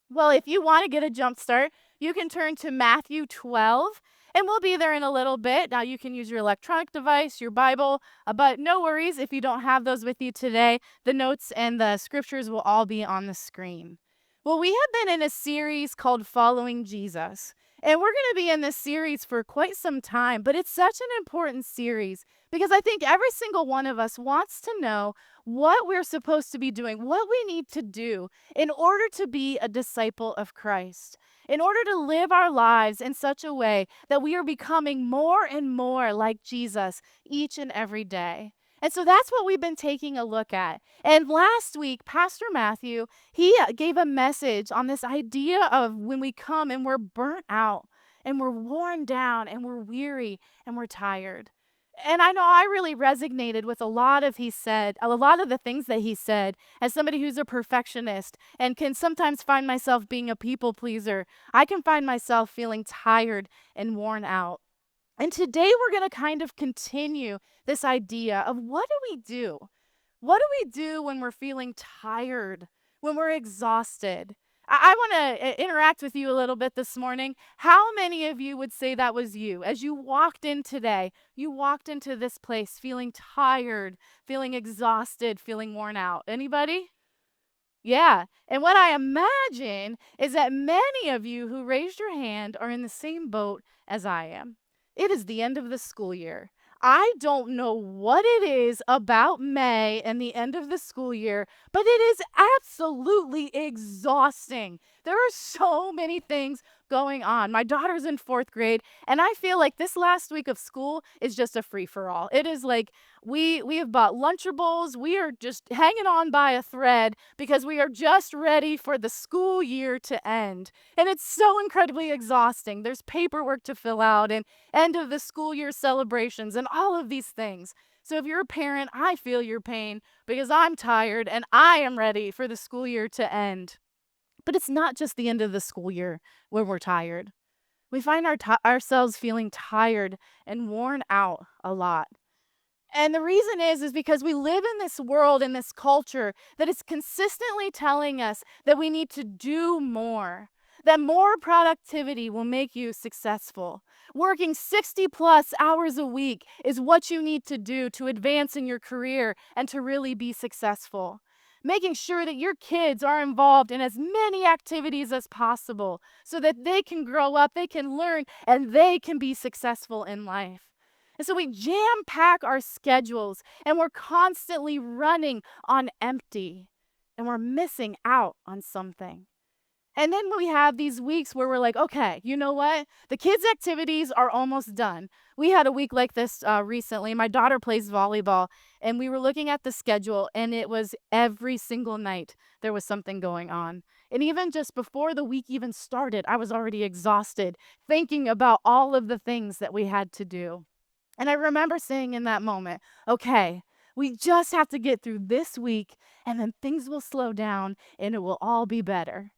Well, if you want to get a jump start, you can turn to Matthew 12, and we'll be there in a little bit. Now, you can use your electronic device, your Bible, but no worries if you don't have those with you today. The notes and the scriptures will all be on the screen. Well, we have been in a series called Following Jesus, and we're going to be in this series for quite some time, but it's such an important series because I think every single one of us wants to know what we're supposed to be doing, what we need to do in order to be a disciple of Christ, in order to live our lives in such a way that we are becoming more and more like Jesus each and every day. And so that's what we've been taking a look at. And last week, Pastor Matthew, he gave a message on this idea of when we come and we're burnt out and we're worn down and we're weary and we're tired. And I know I really resonated with a lot of the things that he said as somebody who's a perfectionist and can sometimes find myself being a people pleaser. I can find myself feeling tired and worn out. And today we're going to kind of continue this idea of what do we do? What do we do when we're feeling tired, when we're exhausted? I want to interact with you a little bit this morning. How many of you would say that was you? As you walked in today, you walked into this place feeling tired, feeling exhausted, feeling worn out. Anybody? Yeah. And what I imagine is that many of you who raised your hand are in the same boat as I am. It is the end of the school year. I don't know what it is about May and the end of the school year, but it is absolutely exhausting. There are so many things going on. My daughter's in fourth grade, and I feel like this last week of school is just a free for all. It is like we have bought Lunchables. We are just hanging on by a thread because we are just ready for the school year to end. And it's so incredibly exhausting. There's paperwork to fill out and end of the school year celebrations and all of these things. So if you're a parent, I feel your pain because I'm tired and I am ready for the school year to end. But it's not just the end of the school year when we're tired. We find ourselves feeling tired and worn out a lot. And the reason is because we live in this world, in this culture that is consistently telling us that we need to do more, that more productivity will make you successful. Working 60 plus hours a week is what you need to do to advance in your career and to really be successful. Making sure that your kids are involved in as many activities as possible so that they can grow up, they can learn, and they can be successful in life. And so we jam pack our schedules and we're constantly running on empty and we're missing out on something. And then we have these weeks where we're like, okay, you know what? The kids' activities are almost done. We had a week like this recently. My daughter plays volleyball, and we were looking at the schedule, and it was every single night there was something going on. And even just before the week even started, I was already exhausted thinking about all of the things that we had to do. And I remember saying in that moment, okay, we just have to get through this week and then things will slow down and it will all be better.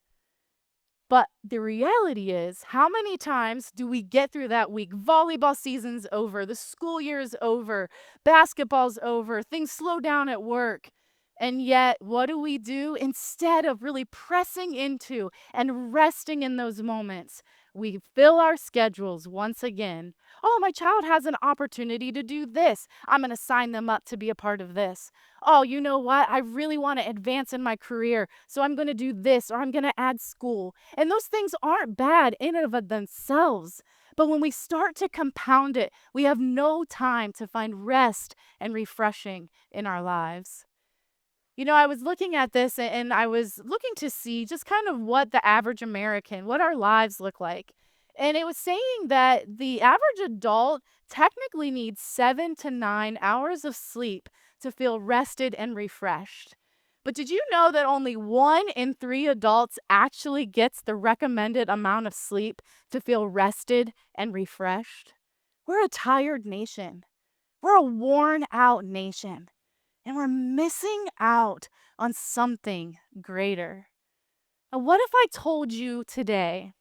But the reality is, how many times do we get through that week? Volleyball season's over, the school year's over, basketball's over, things slow down at work. And yet, what do? Instead of really pressing into and resting in those moments, we fill our schedules once again. Oh, my child has an opportunity to do this. I'm going to sign them up to be a part of this. Oh, you know what? I really want to advance in my career, so I'm going to do this or I'm going to add school. And those things aren't bad in and of themselves. But when we start to compound it, we have no time to find rest and refreshing in our lives. You know, I was looking at this and I was looking to see just kind of what the average American, what our lives look like. And it was saying that the average adult technically needs 7 to 9 hours of sleep to feel rested and refreshed. But did you know that only 1 in 3 adults actually gets the recommended amount of sleep to feel rested and refreshed? We're a tired nation. We're a worn out nation. And we're missing out on something greater. Now, what if I told you today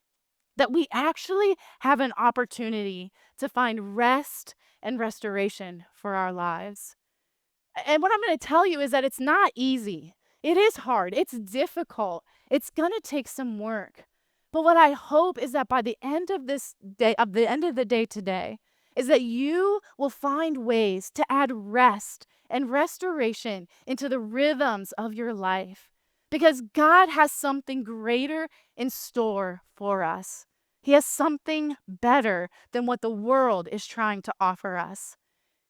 that we actually have an opportunity to find rest and restoration for our lives? And what I'm going to tell you is that it's not easy. It is hard. It's difficult. It's going to take some work. But what I hope is that by the end of this day, of the end of the day today, is that you will find ways to add rest and restoration into the rhythms of your life. Because God has something greater in store for us. He has something better than what the world is trying to offer us.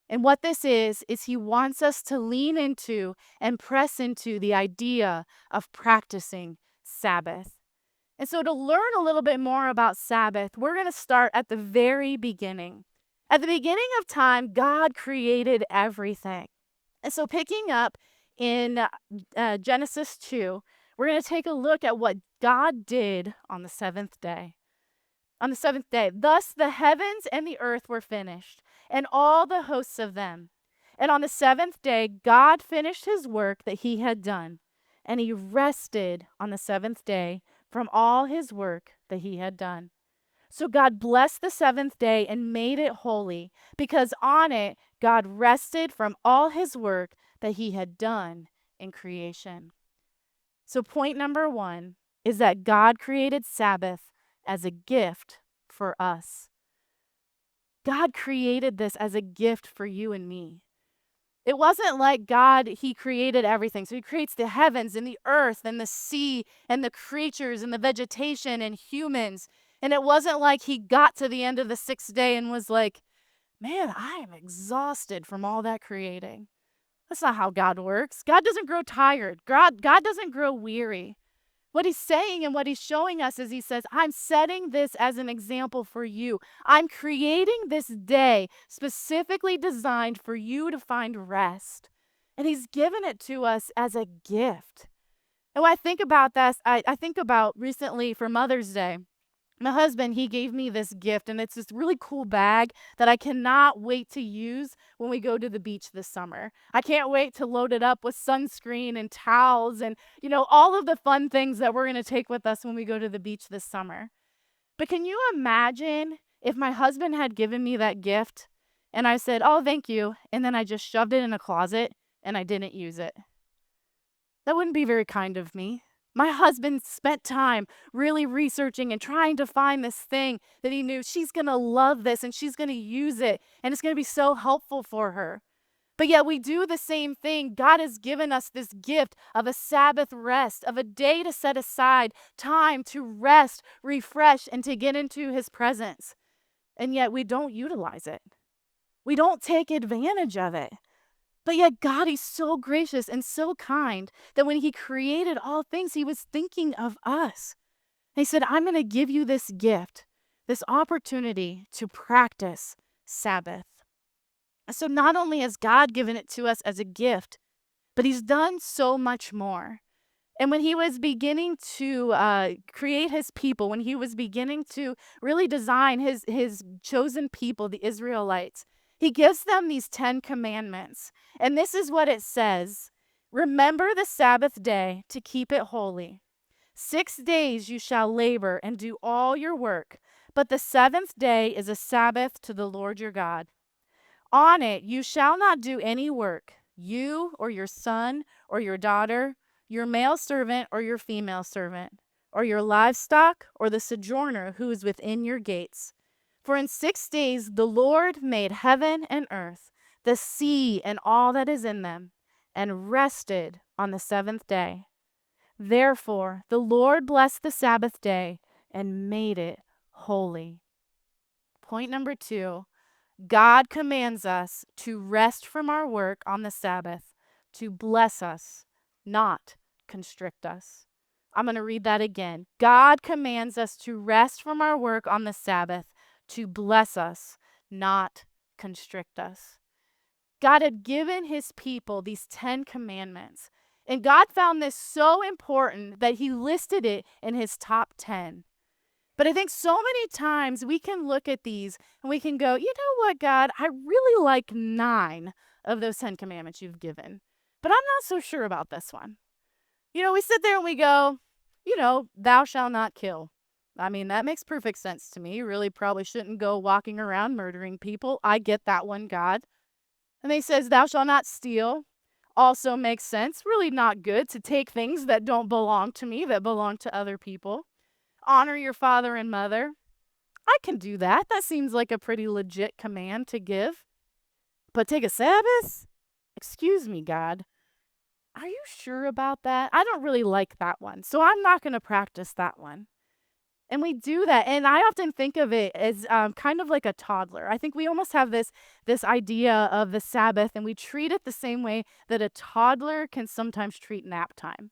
And what this is He wants us to lean into and press into the idea of practicing Sabbath. And so, to learn a little bit more about Sabbath, we're going to start at the very beginning. At the beginning of time, God created everything. And so, picking up in Genesis 2, we're going to take a look at what God did on the seventh day. On the seventh day, thus the heavens and the earth were finished, and all the hosts of them. And on the seventh day, God finished his work that he had done, and he rested on the seventh day from all his work that he had done. So God blessed the seventh day and made it holy, because on it God rested from all his work that he had done in creation. So point number 1 is that God created Sabbath as a gift for us. God created this as a gift for you and me. It wasn't like he created everything. So he creates the heavens and the earth and the sea and the creatures and the vegetation and humans. And it wasn't like he got to the end of the sixth day and was like, man, I am exhausted from all that creating. That's not how God works. God doesn't grow tired. God doesn't grow weary. What he's saying and what he's showing us is he says, I'm setting this as an example for you. I'm creating this day specifically designed for you to find rest. And he's given it to us as a gift. And when I think about this, I think about recently for Mother's Day. My husband, he gave me this gift, and it's this really cool bag that I cannot wait to use when we go to the beach this summer. I can't wait to load it up with sunscreen and towels and, all of the fun things that we're going to take with us when we go to the beach this summer. But can you imagine if my husband had given me that gift and I said, oh, thank you, and then I just shoved it in a closet and I didn't use it? That wouldn't be very kind of me. My husband spent time really researching and trying to find this thing that he knew she's going to love this and she's going to use it and it's going to be so helpful for her. But yet we do the same thing. God has given us this gift of a Sabbath rest, of a day to set aside, time to rest, refresh, and to get into his presence. And yet we don't utilize it. We don't take advantage of it. But yet God, he's so gracious and so kind that when he created all things, he was thinking of us. And he said, I'm going to give you this gift, this opportunity to practice Sabbath. So not only has God given it to us as a gift, but he's done so much more. And when he was beginning to create his people, when he was beginning to really design his chosen people, the Israelites, he gives them these 10 commandments. And this is what it says. Remember the Sabbath day to keep it holy. 6 days you shall labor and do all your work, but the seventh day is a Sabbath to the Lord your God. On it you shall not do any work, you or your son or your daughter, your male servant or your female servant, or your livestock or the sojourner who is within your gates. For in 6 days the Lord made heaven and earth, the sea and all that is in them, and rested on the seventh day. Therefore the Lord blessed the Sabbath day and made it holy. Point number 2, God commands us to rest from our work on the Sabbath, to bless us, not constrict us. I'm going to read that again. God commands us to rest from our work on the Sabbath, to bless us, not constrict us. God had given his people these 10 commandments, and God found this so important that he listed it in his top 10. But I think so many times we can look at these and we can go, you know what, God, I really like 9 of those 10 commandments you've given, but I'm not so sure about this one. We sit there and we go, thou shalt not kill. I mean, that makes perfect sense to me. You really probably shouldn't go walking around murdering people. I get that one, God. And he says, thou shalt not steal. also makes sense. Really not good to take things that don't belong to me, that belong to other people. Honor your father and mother. I can do that. That seems like a pretty legit command to give. But take a Sabbath? Excuse me, God. Are you sure about that? I don't really like that one, so I'm not going to practice that one. And we do that, and I often think of it as kind of like a toddler. I think we almost have this idea of the Sabbath, and we treat it the same way that a toddler can sometimes treat nap time.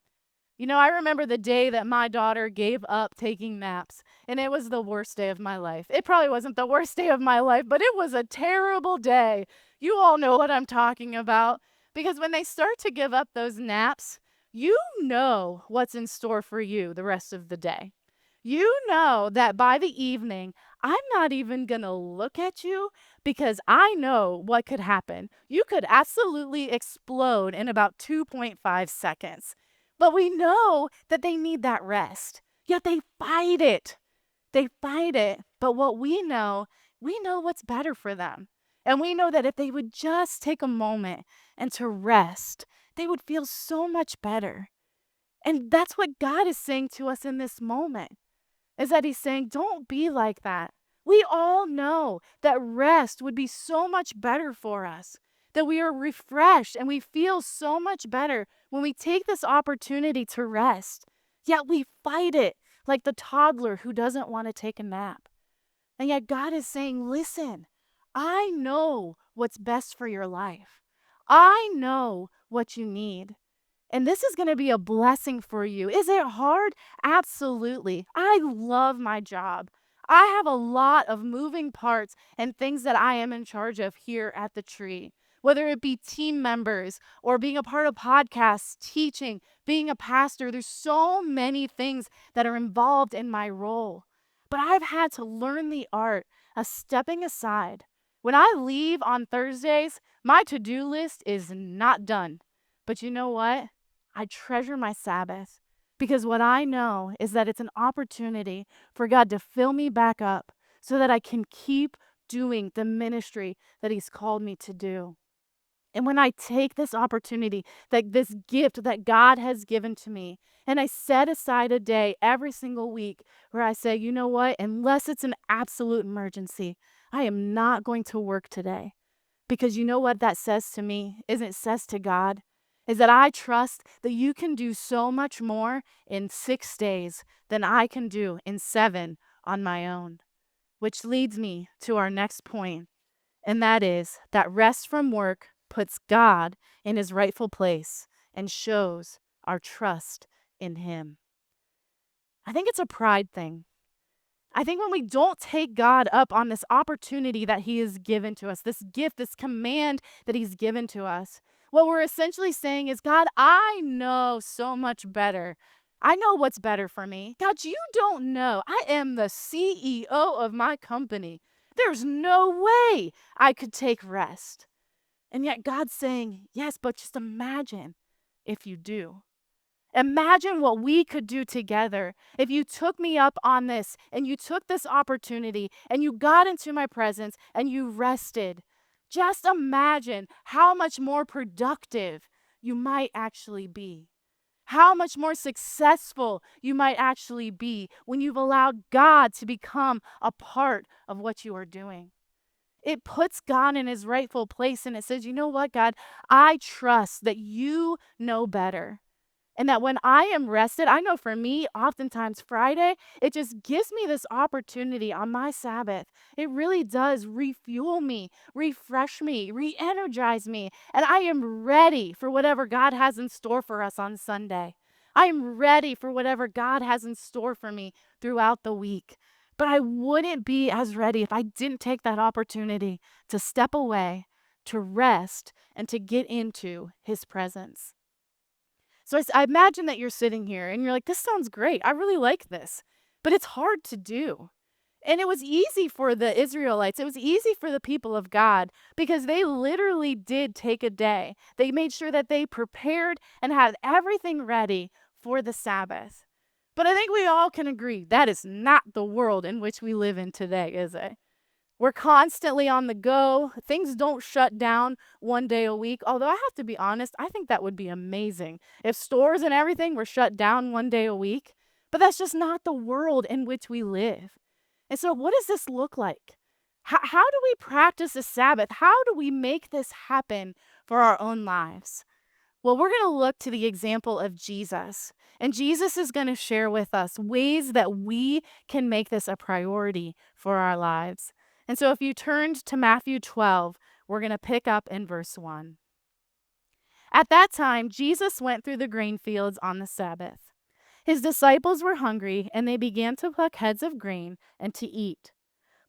I remember the day that my daughter gave up taking naps, and it was the worst day of my life. It probably wasn't the worst day of my life, but it was a terrible day. You all know what I'm talking about. Because when they start to give up those naps, you know what's in store for you the rest of the day. You know that by the evening, I'm not even going to look at you because I know what could happen. You could absolutely explode in about 2.5 seconds. But we know that they need that rest. Yet they fight it. They fight it. But what we know what's better for them. And we know that if they would just take a moment and to rest, they would feel so much better. And that's what God is saying to us in this moment, is that he's saying, don't be like that. We all know that rest would be so much better for us, that we are refreshed and we feel so much better when we take this opportunity to rest. Yet we fight it like the toddler who doesn't want to take a nap. And yet God is saying, listen, I know what's best for your life. I know what you need. And this is going to be a blessing for you. Is it hard? Absolutely. I love my job. I have a lot of moving parts and things that I am in charge of here at the Tree, whether it be team members or being a part of podcasts, teaching, being a pastor. There's so many things that are involved in my role. But I've had to learn the art of stepping aside. When I leave on Thursdays, my to-do list is not done. But you know what? I treasure my Sabbath because what I know is that it's an opportunity for God to fill me back up so that I can keep doing the ministry that he's called me to do. And when I take this opportunity, that this gift that God has given to me, and I set aside a day every single week where I say, you know what, unless it's an absolute emergency, I am not going to work today. Because you know what that says to me, is it says to God, is that I trust that you can do so much more in 6 days than I can do in 7 on my own. Which leads me to our next point, and that is that rest from work puts God in his rightful place and shows our trust in him. I think it's a pride thing. I think when we don't take God up on this opportunity that he has given to us, this gift, this command that he's given to us, what we're essentially saying is, God, I know so much better. I know what's better for me. God, you don't know. I am the CEO of my company. There's no way I could take rest. And yet God's saying, yes, but just imagine if you do. Imagine what we could do together if you took me up on this and you took this opportunity and you got into my presence and you rested. Just imagine how much more productive you might actually be. How much more successful you might actually be when you've allowed God to become a part of what you are doing. It puts God in his rightful place and it says, you know what, God, I trust that you know better. And that when I am rested, I know for me, oftentimes Friday, it just gives me this opportunity on my Sabbath. It really does refuel me, refresh me, re-energize me. And I am ready for whatever God has in store for us on Sunday. I am ready for whatever God has in store for me throughout the week. But I wouldn't be as ready if I didn't take that opportunity to step away, to rest, and to get into his presence. So I imagine that you're sitting here and you're like, this sounds great. I really like this, but it's hard to do. And it was easy for the Israelites. It was easy for the people of God because they literally did take a day. They made sure that they prepared and had everything ready for the Sabbath. But I think we all can agree that is not the world in which we live in today, is it? We're constantly on the go. Things don't shut down one day a week. Although I have to be honest, I think that would be amazing if stores and everything were shut down one day a week. But that's just not the world in which we live. And so, what does this look like? How do we practice the Sabbath? How do we make this happen for our own lives? Well, we're going to look to the example of Jesus. And Jesus is going to share with us ways that we can make this a priority for our lives. And so if you turned to Matthew 12, we're going to pick up in verse 1. At that time, Jesus went through the grain fields on the Sabbath. His disciples were hungry, and they began to pluck heads of grain and to eat.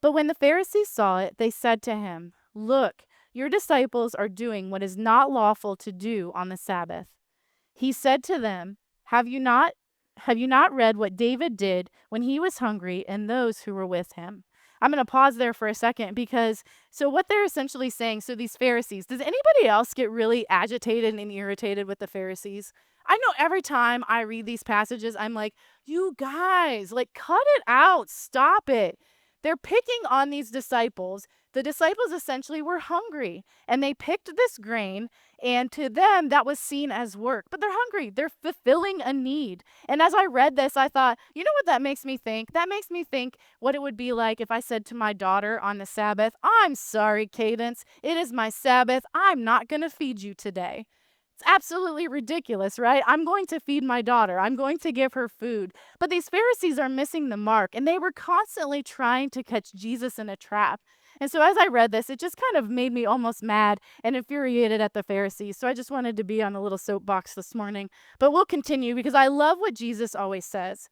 But when the Pharisees saw it, they said to him, "Look, your disciples are doing what is not lawful to do on the Sabbath." He said to them, "Have you not read what David did when he was hungry and those who were with him?" I'm going to pause there for a second because what they're essentially saying, these Pharisees, does anybody else get really agitated and irritated with the Pharisees? I know every time I read these passages, I'm like, you guys, like, cut it out. Stop it. They're picking on these disciples. The disciples essentially were hungry and they picked this grain, and to them that was seen as work. But they're hungry. They're fulfilling a need. And as I read this, I thought, you know what that makes me think? That makes me think what it would be like if I said to my daughter on the Sabbath, "I'm sorry, Cadence. It is my Sabbath. I'm not going to feed you today." It's absolutely ridiculous, right? I'm going to feed my daughter. I'm going to give her food. But these Pharisees are missing the mark, and they were constantly trying to catch Jesus in a trap. And so as I read this, it just kind of made me almost mad and infuriated at the Pharisees. So I just wanted to be on a little soapbox this morning. But we'll continue because I love what Jesus always says.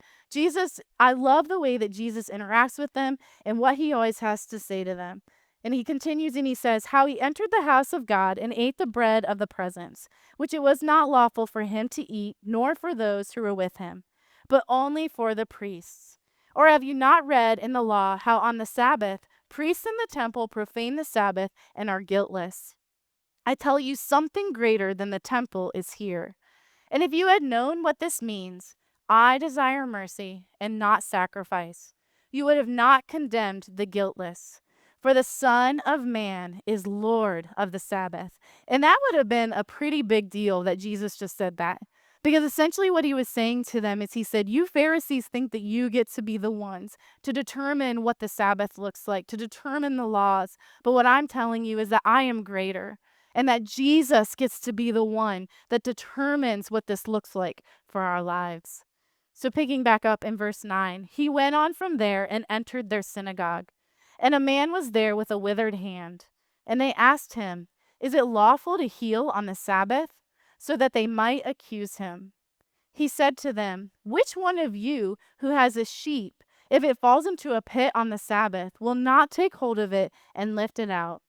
I love the way that Jesus interacts with them and what he always has to say to them. And he continues and he says, "How he entered the house of God and ate the bread of the presence, which it was not lawful for him to eat, nor for those who were with him, but only for the priests. Or have you not read in the law how on the Sabbath priests in the temple profane the Sabbath and are guiltless? I tell you, something greater than the temple is here. And if you had known what this means, 'I desire mercy and not sacrifice,' you would have not condemned the guiltless. For the Son of Man is Lord of the Sabbath." And that would have been a pretty big deal that Jesus just said that. Because essentially what he was saying to them is he said, you Pharisees think that you get to be the ones to determine what the Sabbath looks like, to determine the laws. But what I'm telling you is that I am greater, and that Jesus gets to be the one that determines what this looks like for our lives. So picking back up in verse 9, he went on from there and entered their synagogue. And a man was there with a withered hand. And they asked him, "Is it lawful to heal on the Sabbath?" So that they might accuse him. He said to them, "Which one of you who has a sheep, if it falls into a pit on the Sabbath, will not take hold of it and lift it out?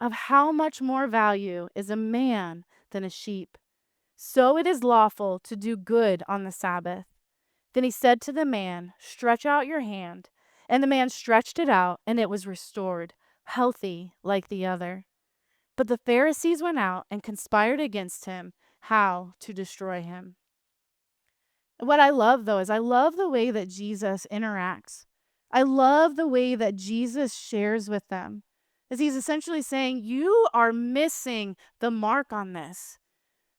Of how much more value is a man than a sheep? So it is lawful to do good on the Sabbath." Then he said to the man, "Stretch out your hand." And the man stretched it out, and it was restored, healthy like the other. But the Pharisees went out and conspired against him, how to destroy him. What I love, though, is I love the way that Jesus interacts. I love the way that Jesus shares with them. As he's essentially saying, you are missing the mark on this.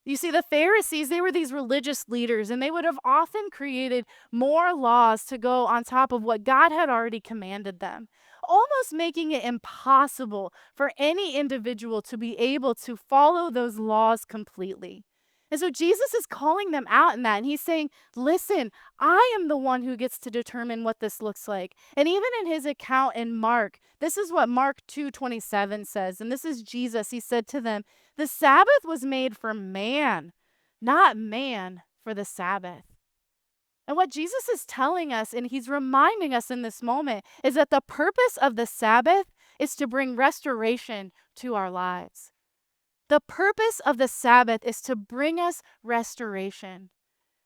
You see, the Pharisees, they were these religious leaders, and they would have often created more laws to go on top of what God had already commanded them, almost making it impossible for any individual to be able to follow those laws completely. And so Jesus is calling them out in that, and he's saying, listen, I am the one who gets to determine what this looks like. And even in his account in Mark, this is what Mark 2:27 says, and this is Jesus. He said to them, "The Sabbath was made for man, not man for the Sabbath." And what Jesus is telling us, and he's reminding us in this moment, is that the purpose of the Sabbath is to bring restoration to our lives. The purpose of the Sabbath is to bring us restoration.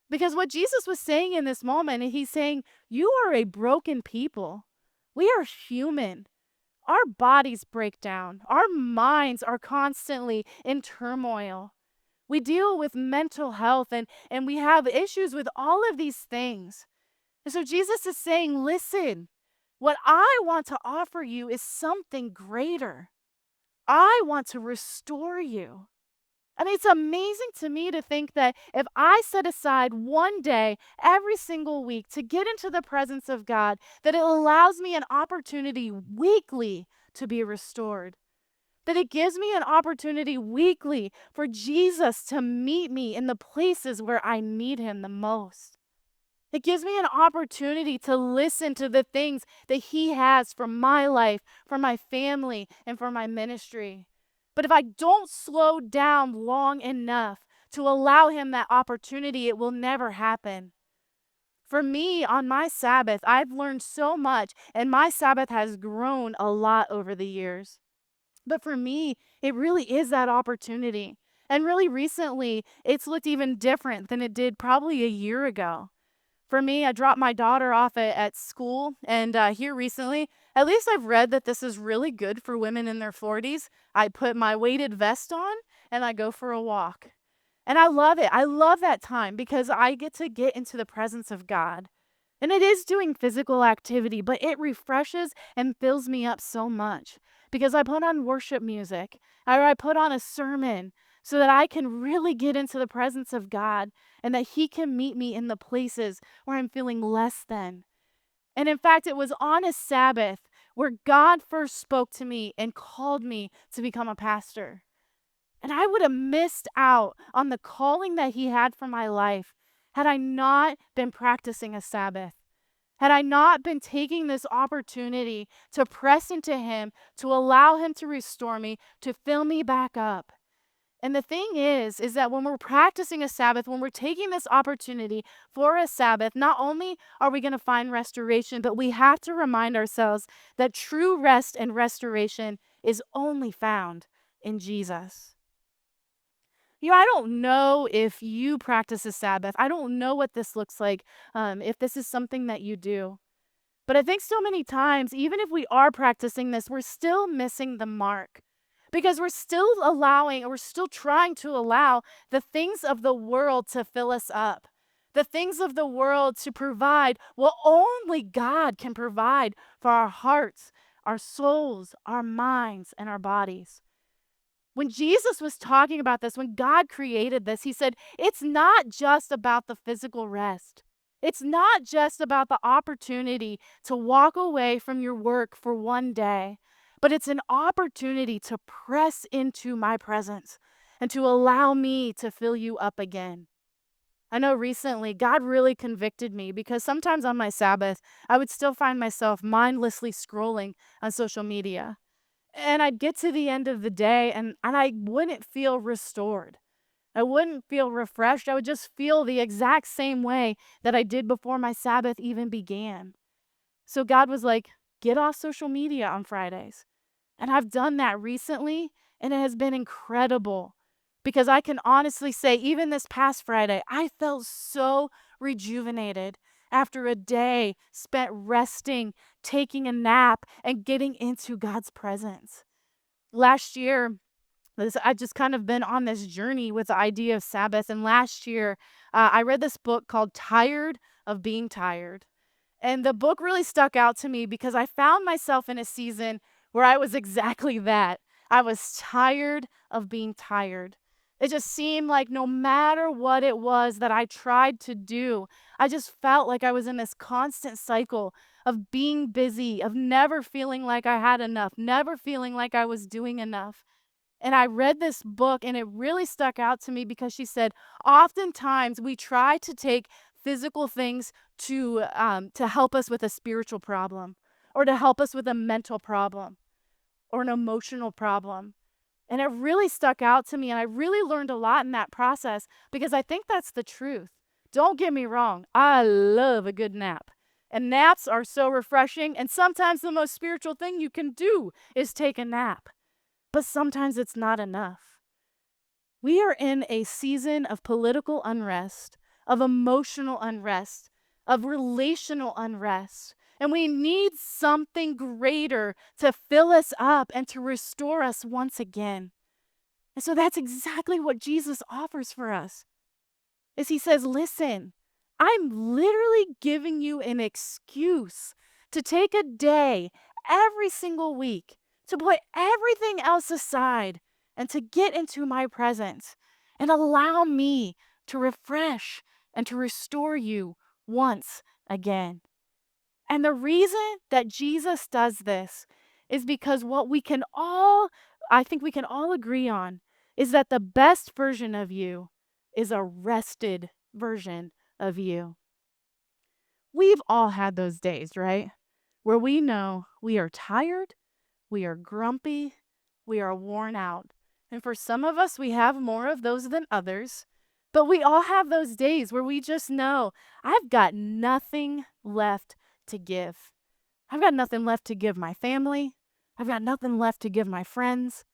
Because what Jesus was saying in this moment, he's saying, you are a broken people. We are human. Our bodies break down. Our minds are constantly in turmoil. We deal with mental health and we have issues with all of these things. And so Jesus is saying, listen, What I want to offer you is something greater. I want to restore you. I mean, it's amazing to me to think that if I set aside one day every single week to get into the presence of God, that it allows me an opportunity weekly to be restored. That it gives me an opportunity weekly for Jesus to meet me in the places where I need him the most. It gives me an opportunity to listen to the things that he has for my life, for my family, and for my ministry. But if I don't slow down long enough to allow him that opportunity, it will never happen. For me, on my Sabbath, I've learned so much, and my Sabbath has grown a lot over the years. But for me, it really is that opportunity. And really recently, it's looked even different than it did probably a year ago. For me, I dropped my daughter off at school, and here recently, at least I've read that this is really good for women in their 40s. I put my weighted vest on and I go for a walk. And I love it. I love that time because I get to get into the presence of God. And it is doing physical activity, but it refreshes and fills me up so much because I put on worship music or I put on a sermon so that I can really get into the presence of God and that he can meet me in the places where I'm feeling less than. And in fact, it was on a Sabbath where God first spoke to me and called me to become a pastor. And I would have missed out on the calling that he had for my life had I not been practicing a Sabbath. Had I not been taking this opportunity to press into him, to allow him to restore me, to fill me back up. And the thing is that when we're practicing a Sabbath, when we're taking this opportunity for a Sabbath, not only are we going to find restoration, but we have to remind ourselves that true rest and restoration is only found in Jesus. I don't know if you practice a Sabbath. I don't know what this looks like, if this is something that you do. But I think so many times, even if we are practicing this, we're still missing the mark because we're still trying to allow the things of the world to fill us up, the things of the world to provide what only God can provide for our hearts, our souls, our minds, and our bodies. When Jesus was talking about this, when God created this, he said, it's not just about the physical rest. It's not just about the opportunity to walk away from your work for one day, but it's an opportunity to press into my presence and to allow me to fill you up again. I know recently God really convicted me because sometimes on my Sabbath, I would still find myself mindlessly scrolling on social media. And I'd get to the end of the day and I wouldn't feel restored. I wouldn't feel refreshed. I would just feel the exact same way that I did before my Sabbath even began. So God was like, get off social media on Fridays. And I've done that recently, and it has been incredible because I can honestly say, even this past Friday, I felt so rejuvenated after a day spent resting, taking a nap, and getting into God's presence. Last year, I've just kind of been on this journey with the idea of Sabbath. And last year, I read this book called Tired of Being Tired. And the book really stuck out to me because I found myself in a season where I was exactly that. I was tired of being tired. It just seemed like no matter what it was that I tried to do, I just felt like I was in this constant cycle of being busy, of never feeling like I had enough, never feeling like I was doing enough. And I read this book and it really stuck out to me because she said, oftentimes we try to take physical things to help us with a spiritual problem or to help us with a mental problem or an emotional problem. And it really stuck out to me. And I really learned a lot in that process because I think that's the truth. Don't get me wrong. I love a good nap. And naps are so refreshing. And sometimes the most spiritual thing you can do is take a nap. But sometimes it's not enough. We are in a season of political unrest, of emotional unrest, of relational unrest. And we need something greater to fill us up and to restore us once again. And so that's exactly what Jesus offers for us. Is he says, listen, I'm literally giving you an excuse to take a day every single week, to put everything else aside and to get into my presence and allow me to refresh and to restore you once again. And the reason that Jesus does this is because what we can all, I think we can all agree on, is that the best version of you is a rested version of you. We've all had those days, right? Where we know we are tired, we are grumpy, we are worn out. And for some of us, we have more of those than others. But we all have those days where we just know, I've got nothing left to give. I've got nothing left to give my family. I've got nothing left to give my friends.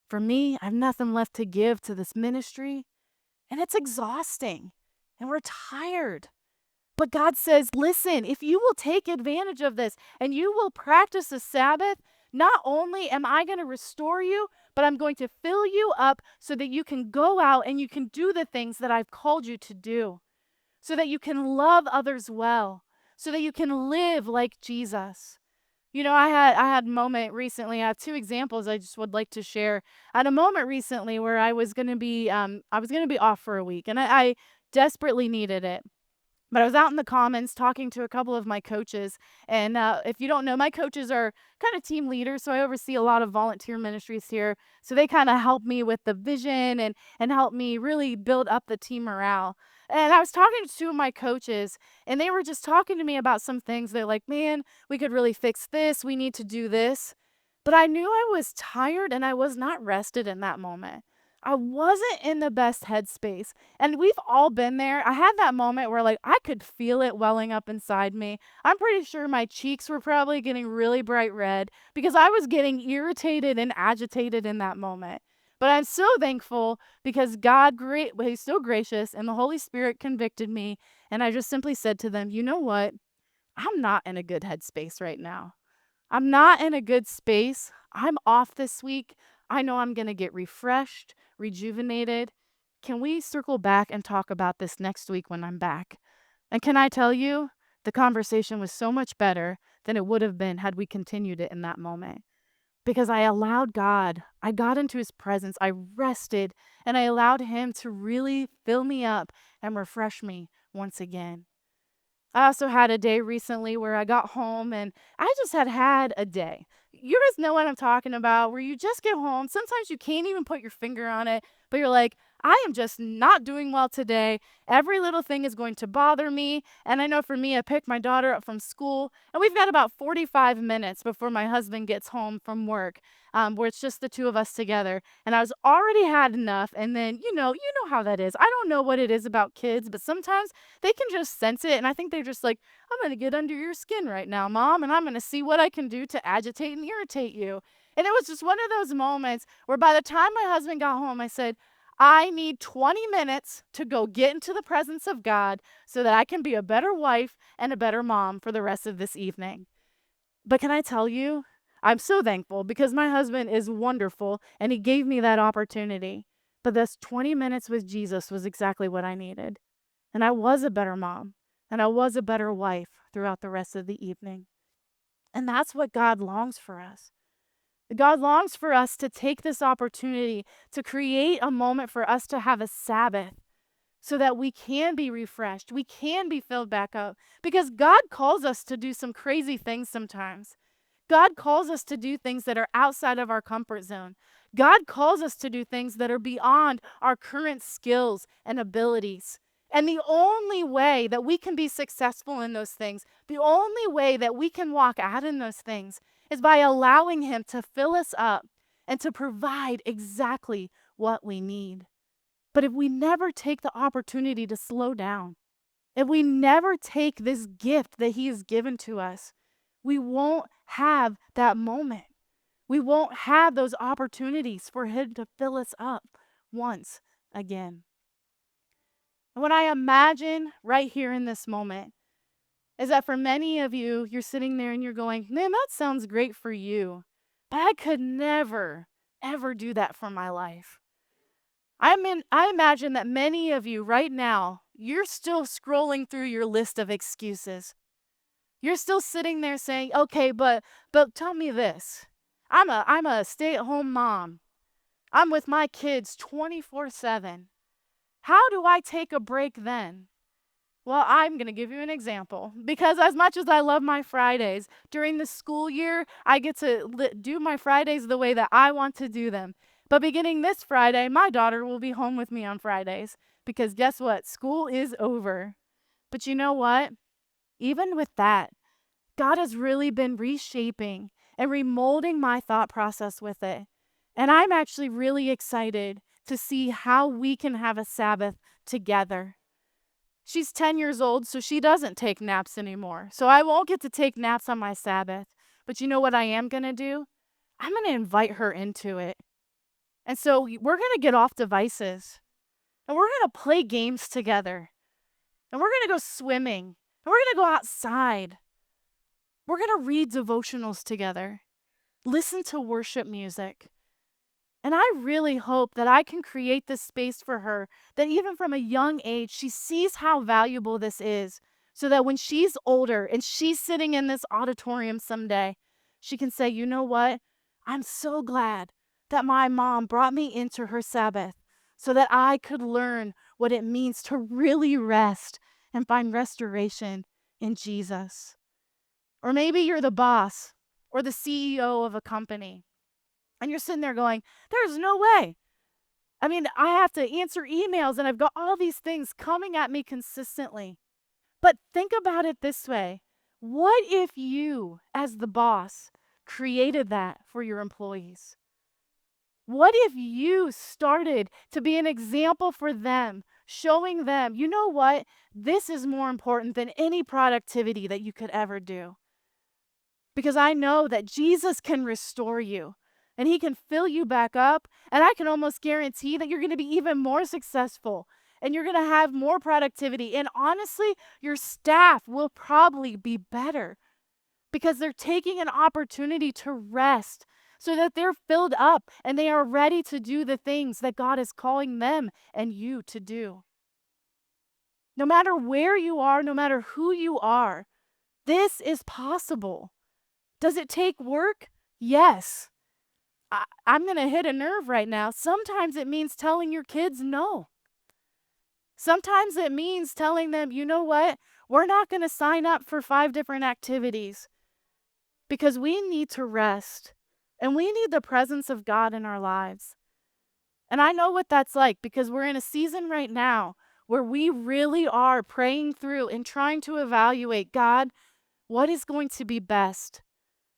For me, I have nothing left to give to this ministry. And it's exhausting. And we're tired. But God says, listen, if you will take advantage of this and you will practice the Sabbath, not only am I going to restore you, but I'm going to fill you up so that you can go out and you can do the things that I've called you to do, so that you can love others well, so that you can live like Jesus. You know, I had a moment recently. I have two examples I just would like to share. I had a moment recently where I was gonna be off for a week, and I desperately needed it. But I was out in the commons talking to a couple of my coaches. And if you don't know, my coaches are kind of team leaders. So I oversee a lot of volunteer ministries here. So they kind of help me with the vision and help me really build up the team morale. And I was talking to two of my coaches, and they were just talking to me about some things. They're like, man, we could really fix this. We need to do this. But I knew I was tired and I was not rested in that moment. I wasn't in the best headspace. And we've all been there. I had that moment where, like, I could feel it welling up inside me. I'm pretty sure my cheeks were probably getting really bright red because I was getting irritated and agitated in that moment. But I'm so thankful because He's so gracious, and the Holy Spirit convicted me. And I just simply said to them, you know what? I'm not in a good headspace right now. I'm not in a good space. I'm off this week. I know I'm going to get refreshed, rejuvenated. Can we circle back and talk about this next week when I'm back? And can I tell you, the conversation was so much better than it would have been had we continued it in that moment. Because I allowed God, I got into his presence, I rested, and I allowed him to really fill me up and refresh me once again. I also had a day recently where I got home and I just had a day. You guys know what I'm talking about, where you just get home. Sometimes you can't even put your finger on it, but you're like, I am just not doing well today. Every little thing is going to bother me. And I know for me, I picked my daughter up from school, and we've got about 45 minutes before my husband gets home from work, where it's just the two of us together. And I was already had enough. And then, you know how that is. I don't know what it is about kids, but sometimes they can just sense it. And I think they're just like, I'm going to get under your skin right now, mom, and I'm going to see what I can do to agitate and irritate you. And it was just one of those moments where by the time my husband got home, I said, I need 20 minutes to go get into the presence of God so that I can be a better wife and a better mom for the rest of this evening. But can I tell you, I'm so thankful because my husband is wonderful and he gave me that opportunity. But this 20 minutes with Jesus was exactly what I needed. And I was a better mom, and I was a better wife throughout the rest of the evening. And that's what God longs for us. God longs for us to take this opportunity to create a moment for us to have a Sabbath so that we can be refreshed, we can be filled back up. Because God calls us to do some crazy things sometimes. God calls us to do things that are outside of our comfort zone. God calls us to do things that are beyond our current skills and abilities. And the only way that we can be successful in those things, the only way that we can walk out in those things is by allowing him to fill us up and to provide exactly what we need. But if we never take the opportunity to slow down, if we never take this gift that he has given to us, we won't have that moment. We won't have those opportunities for him to fill us up once again. And what I imagine right here in this moment is that for many of you, you're sitting there and you're going, man, that sounds great for you, but I could never, ever do that for my life. I imagine that many of you right now, you're still scrolling through your list of excuses. You're still sitting there saying, okay, but tell me this. I'm a stay-at-home mom. I'm with my kids 24/7. How do I take a break then? Well, I'm going to give you an example because as much as I love my Fridays, during the school year, I get to do my Fridays the way that I want to do them. But beginning this Friday, my daughter will be home with me on Fridays because guess what? School is over. But you know what? Even with that, God has really been reshaping and remolding my thought process with it. And I'm actually really excited to see how we can have a Sabbath together. She's 10 years old, so she doesn't take naps anymore. So I won't get to take naps on my Sabbath. But you know what I am going to do? I'm going to invite her into it. And so we're going to get off devices and we're going to play games together. And we're going to go swimming. And we're going to go outside. We're going to read devotionals together, listen to worship music. And I really hope that I can create this space for her, that even from a young age, she sees how valuable this is, so that when she's older and she's sitting in this auditorium someday, she can say, you know what? I'm so glad that my mom brought me into her Sabbath so that I could learn what it means to really rest and find restoration in Jesus. Or maybe you're the boss or the CEO of a company and you're sitting there going, there's no way. I mean, I have to answer emails and I've got all these things coming at me consistently. But think about it this way. What if you, as the boss, created that for your employees? What if you started to be an example for them, showing them, you know what? This is more important than any productivity that you could ever do. Because I know that Jesus can restore you and he can fill you back up. And I can almost guarantee that you're going to be even more successful and you're going to have more productivity. And honestly, your staff will probably be better because they're taking an opportunity to rest so that they're filled up and they are ready to do the things that God is calling them and you to do. No matter where you are, no matter who you are, this is possible. Does it take work? Yes. I'm going to hit a nerve right now. Sometimes it means telling your kids no. Sometimes it means telling them, you know what? We're not going to sign up for 5 different activities because we need to rest and we need the presence of God in our lives. And I know what that's like because we're in a season right now where we really are praying through and trying to evaluate, God, what is going to be best?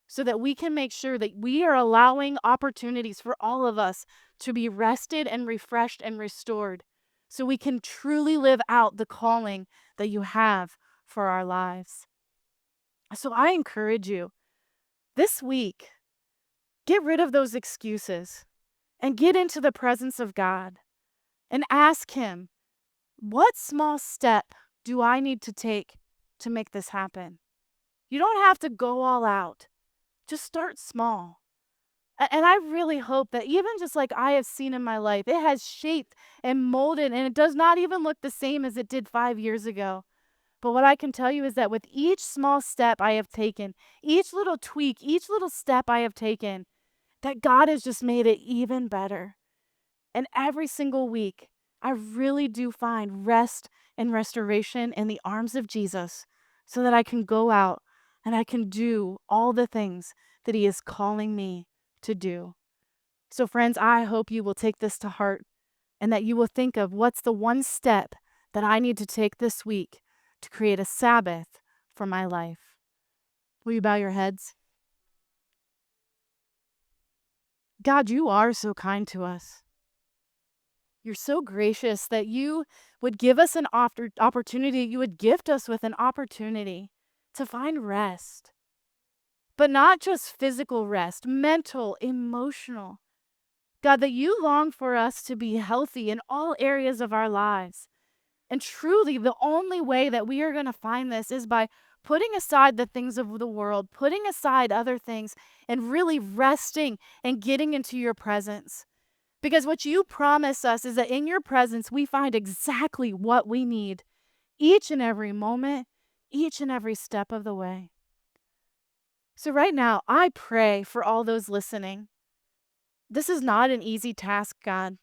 So that we can make sure that we are allowing opportunities for all of us to be rested and refreshed and restored so we can truly live out the calling that you have for our lives. So I encourage you this week, get rid of those excuses and get into the presence of God and ask him, what small step do I need to take to make this happen? You don't have to go all out. Just start small. And I really hope that even just like I have seen in my life, it has shaped and molded, and it does not even look the same as it did 5 years ago. But what I can tell you is that with each small step I have taken, each little tweak, each little step I have taken, that God has just made it even better. And every single week, I really do find rest and restoration in the arms of Jesus so that I can go out and I can do all the things that he is calling me to do. So friends, I hope you will take this to heart and that you will think of what's the one step that I need to take this week to create a Sabbath for my life. Will you bow your heads? God, you are so kind to us. You're so gracious that you would give us an opportunity, you would gift us with an opportunity to find rest. But not just physical rest, mental, emotional. God, that you long for us to be healthy in all areas of our lives. And truly, the only way that we are going to find this is by putting aside the things of the world, putting aside other things, and really resting and getting into your presence. Because what you promise us is that in your presence, we find exactly what we need each and every moment, each and every step of the way. So, right now, I pray for all those listening. This is not an easy task, God.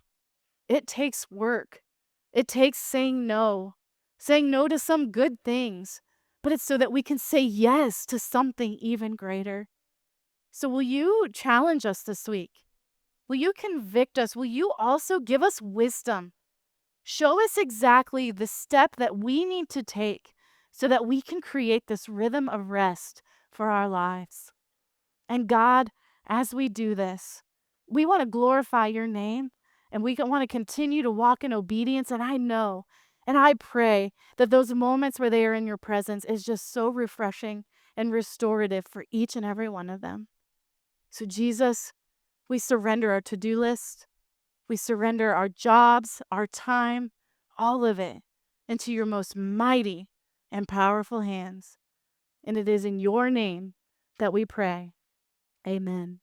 It takes work. It takes saying no to some good things, but it's so that we can say yes to something even greater. So, will you challenge us this week? Will you convict us? Will you also give us wisdom? Show us exactly the step that we need to take so that we can create this rhythm of rest for our lives. And God, as we do this, we want to glorify your name and we want to continue to walk in obedience. And I know and I pray that those moments where they are in your presence is just so refreshing and restorative for each and every one of them. So, Jesus, we surrender our to-do list. We surrender our jobs, our time, all of it into your most mighty and powerful hands. And it is in your name that we pray. Amen.